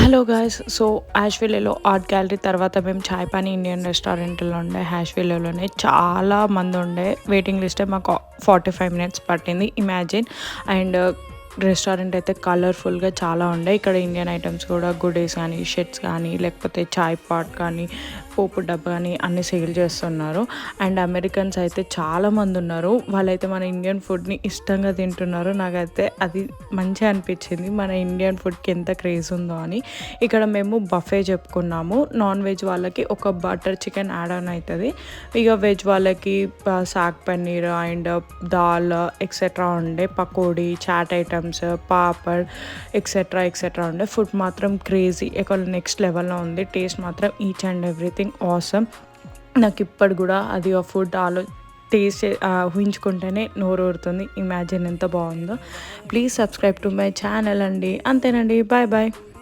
Hello guys. So యాష్విల్లేలో art gallery తర్వాత మేము చాయ్ పానీ ఇండియన్ రెస్టారెంట్లో ఉండే యాష్విల్లేలోనే చాలా మంది ఉండే వెయిటింగ్ లిస్టే మాకు 45 మినిట్స్ పట్టింది ఇమాజిన్. అండ్ రెస్టారెంట్ అయితే కలర్ఫుల్గా చాలా ఉండే. ఇక్కడ ఇండియన్ ఐటమ్స్ కూడా గుడీస్ కానీ షర్ట్స్ కానీ లేకపోతే చాయ్ పాట్ కానీ పోపు డబ్బా కానీ అన్నీ సేల్ చేస్తున్నారు. అండ్ అమెరికన్స్ అయితే చాలామంది ఉన్నారు. వాళ్ళైతే మన ఇండియన్ ఫుడ్ని ఇష్టంగా తింటున్నారు. నాకైతే అది మంచిగా అనిపించింది, మన ఇండియన్ ఫుడ్కి ఎంత క్రేజ్ ఉందో అని. ఇక్కడ మేము బఫే చెప్పుకున్నాము. నాన్ వెజ్ వాళ్ళకి ఒక బటర్ చికెన్ యాడ్ ఆన్ అవుతుంది. ఇక వెజ్ వాళ్ళకి సాగ్ పన్నీర్ అండ్ దాల్ ఎక్సెట్రా ఉండే, pakodi, chat items, papad etcetera ఉండే. ఫుడ్ మాత్రం క్రేజీ, ఎక్కడ నెక్స్ట్ లెవెల్లో ఉంది. టేస్ట్ మాత్రం ఈచ్ అండ్ ఎవ్రీథింగ్ ఆసమ్. నాకు ఇప్పుడు కూడా అది ఆ ఫుడ్ టేస్ట్ ఊహించుకుంటేనే నోరు ఊరుతుంది. ఇమాజిన్ ఎంత బాగుందో. Please subscribe to my channel అండి. అంతేనండి, బాయ్ బాయ్.